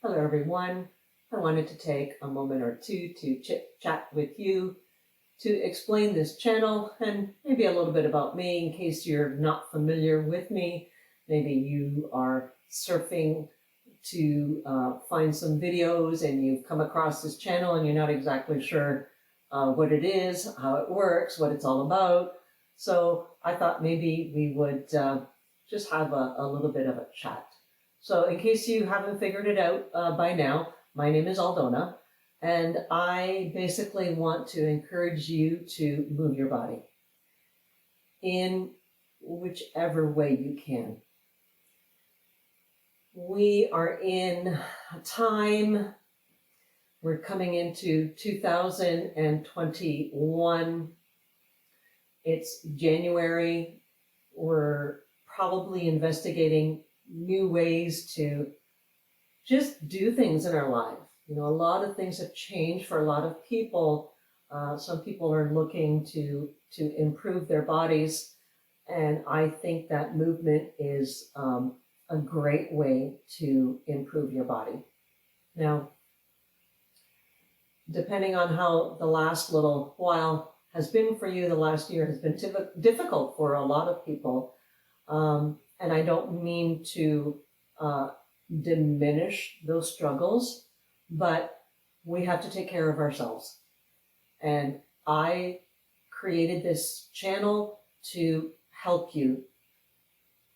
Hello everyone. I wanted to take a moment or two to chit-chat with you to explain this channel and maybe a little bit about me in case you're not familiar with me. Maybe you are surfing to find some videos and you've come across this channel and you're not exactly sure what it is, how it works, what it's all about. So I thought maybe we would just have a little bit of a chat. So in case you haven't figured it out by now, my name is Aldona, and I basically want to encourage you to move your body in whichever way you can. We are in a time, we're coming into 2021. It's January. We're probably investigating new ways to just do things in our life. You know, a lot of things have changed for a lot of people. Some people are looking to improve their bodies, and I think that movement is a great way to improve your body. Now, depending on how the last little while has been for you, the last year has been difficult for a lot of people. And I don't mean to diminish those struggles, but we have to take care of ourselves. And I created this channel to help you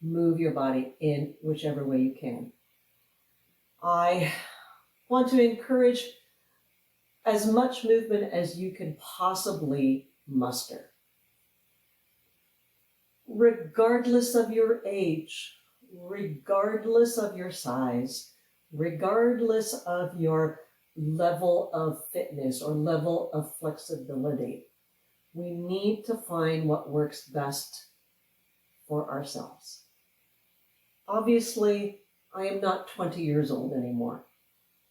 move your body in whichever way you can. I want to encourage as much movement as you can possibly muster. Regardless of your age, regardless of your size, regardless of your level of fitness or level of flexibility, we need to find what works best for ourselves. Obviously, I am not 20 years old anymore.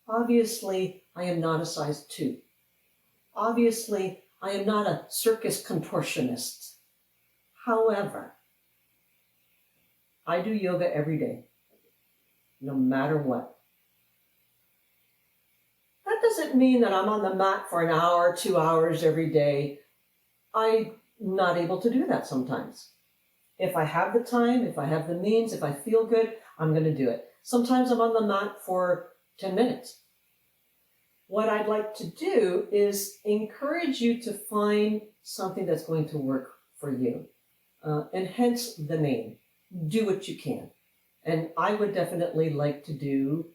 Obviously, I am not a size 2. Obviously, I am not a circus contortionist. However, I do yoga every day, no matter what. That doesn't mean that I'm on the mat for an hour, 2 hours every day. I'm not able to do that sometimes. If I have the time, if I have the means, if I feel good, I'm going to do it. Sometimes I'm on the mat for 10 minutes. What I'd like to do is encourage you to find something that's going to work for you. And hence the name, do what you can. And I would definitely like to do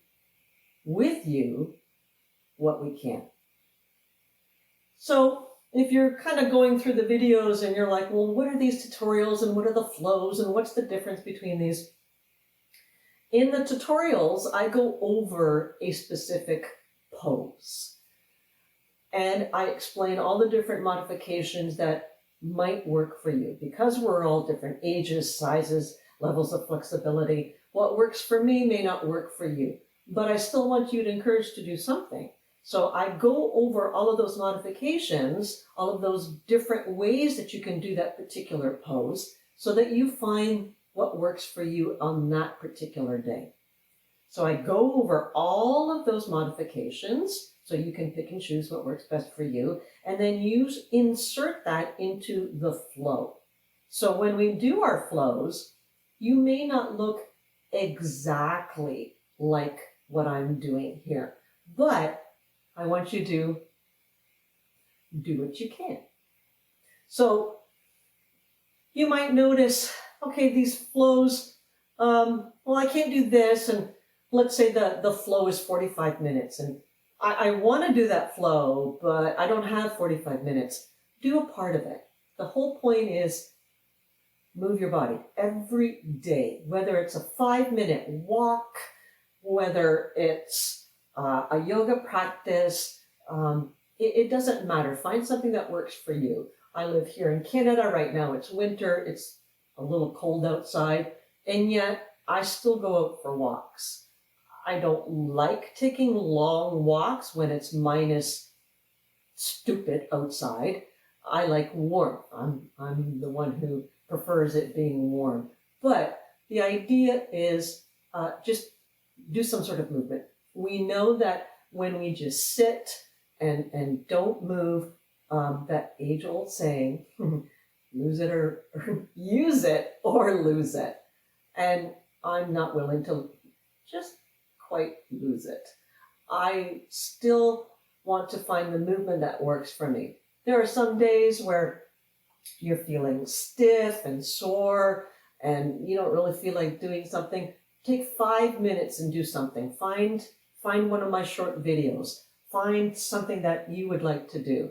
with you what we can. So if you're kind of going through the videos and you're like, well, what are these tutorials and what are the flows and what's the difference between these? In the tutorials, I go over a specific pose. And I explain all the different modifications that might work for you. Because we're all different ages, sizes, levels of flexibility, what works for me may not work for you. But I still want you to encourage to do something. So I go over all of those modifications, all of those different ways that you can do that particular pose so that you find what works for you on that particular day. So I go over all of those modifications so you can pick and choose what works best for you, and then you insert that into the flow. So when we do our flows, you may not look exactly like what I'm doing here, but I want you to do what you can. So you might notice, okay, these flows, well, I can't do this, and let's say the flow is 45 minutes, and I want to do that flow, but I don't have 45 minutes. Do a part of it. The whole point is move your body every day, whether it's a 5-minute walk, whether it's a yoga practice, it doesn't matter. Find something that works for you. I live here in Canada right now. It's winter. It's a little cold outside, and yet I still go out for walks. I don't like taking long walks when it's minus stupid outside. I like warmth. I'm the one who prefers it being warm. But the idea is just do some sort of movement. we know that when we just sit and don't move, that age-old saying, lose it or use it or lose it. And I'm not willing to just quite lose it. I still want to find the movement that works for me. There are some days where you're feeling stiff and sore and you don't really feel like doing something. Take 5 minutes and do something. Find one of my short videos. Find something that you would like to do.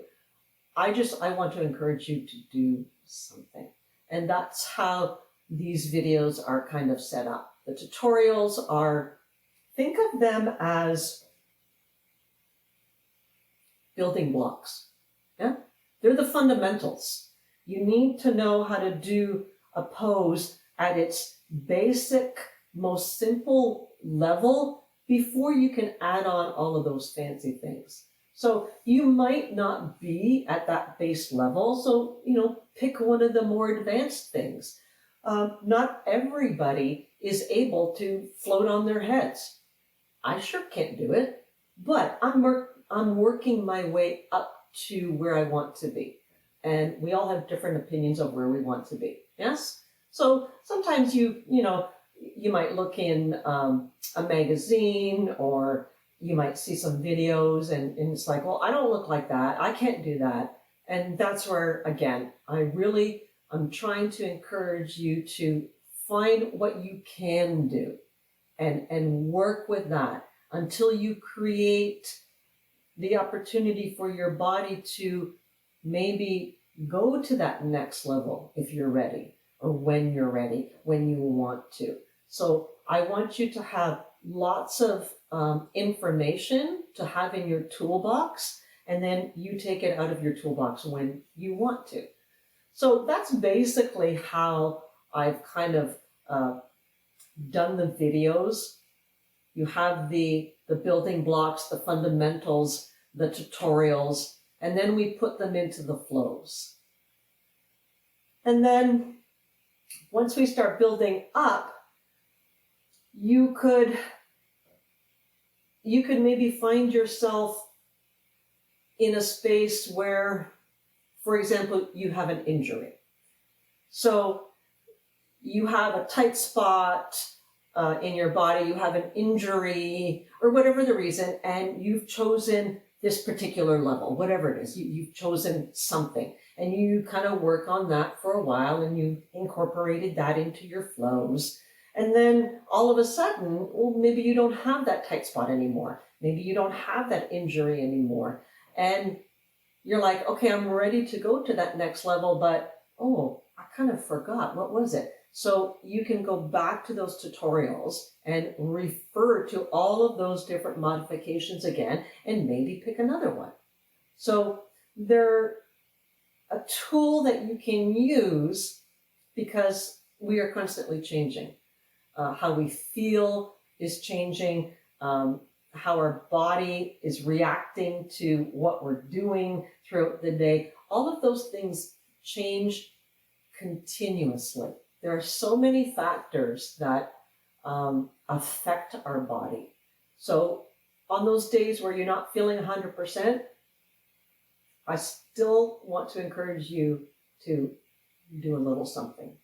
I want to encourage you to do something. And that's how these videos are kind of set up. The tutorials are, think of them as building blocks. Yeah? They're the fundamentals. You need to know how to do a pose at its basic, most simple level before you can add on all of those fancy things. So you might not be at that base level, so, pick one of the more advanced things. Not everybody is able to float on their heads. I sure can't do it, but I'm working my way up to where I want to be. And we all have different opinions of where we want to be. Yes? So sometimes you might look in a magazine, or you might see some videos and it's like, well, I don't look like that. I can't do that. And that's where, again, I'm trying to encourage you to find what you can do and work with that until you create the opportunity for your body to maybe go to that next level if you're ready, or when you're ready, when you want to. So I want you to have lots of information to have in your toolbox, and then you take it out of your toolbox when you want to. So that's basically how I've kind of done the videos. You have the building blocks, the fundamentals, the tutorials, and then we put them into the flows. And then once we start building up, you could maybe find yourself in a space where, for example, you have an injury. So you have a tight spot in your body, you have an injury, or whatever the reason, and you've chosen this particular level, whatever it is. You've chosen something, and you kind of work on that for a while, and you incorporated that into your flows. And then all of a sudden, well, maybe you don't have that tight spot anymore. Maybe you don't have that injury anymore. And you're like, okay, I'm ready to go to that next level, but, oh, I kind of forgot. What was it? So you can go back to those tutorials and refer to all of those different modifications again, and maybe pick another one. So they're a tool that you can use because we are constantly changing. How we feel is changing, how our body is reacting to what we're doing throughout the day. All of those things change continuously. There are so many factors that affect our body. So on those days where you're not feeling 100%, I still want to encourage you to do a little something.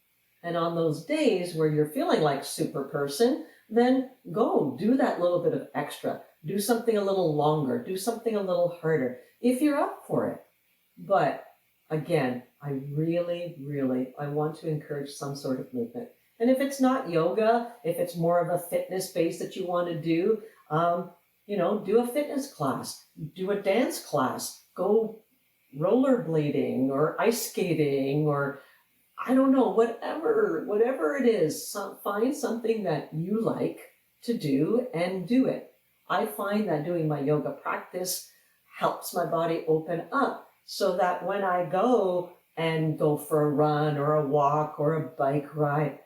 And on those days where you're feeling like super person, then go do that little bit of extra. Do something a little longer. Do something a little harder if you're up for it. But again, I want to encourage some sort of movement. And if it's not yoga, if it's more of a fitness base that you want to do, do a fitness class, do a dance class, go rollerblading or ice skating, or I don't know, whatever it is, find something that you like to do and do it. I find that doing my yoga practice helps my body open up so that when I go for a run or a walk or a bike ride,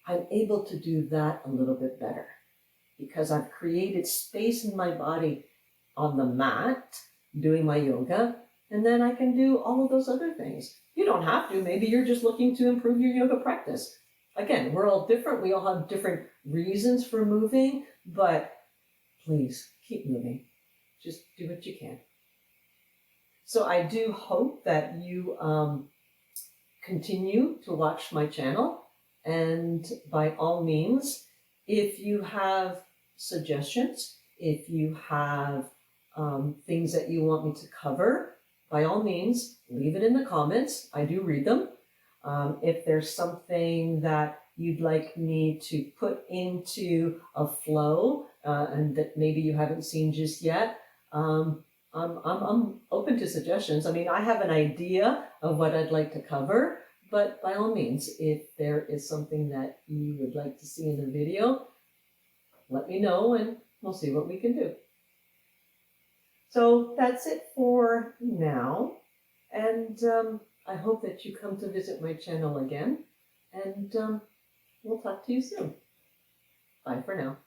I'm able to do that a little bit better because I've created space in my body on the mat doing my yoga, and then I can do all of those other things. You don't have to. Maybe you're just looking to improve your yoga practice. Again, we're all different. We all have different reasons for moving, but please keep moving. Just do what you can. So I do hope that you continue to watch my channel. And by all means, if you have suggestions, if you have things that you want me to cover, by all means, leave it in the comments. I do read them. If there's something that you'd like me to put into a flow and that maybe you haven't seen just yet, I'm open to suggestions. I mean, I have an idea of what I'd like to cover, but by all means, if there is something that you would like to see in a video, let me know and we'll see what we can do. So that's it for now, and I hope that you come to visit my channel again, and we'll talk to you soon. Bye for now.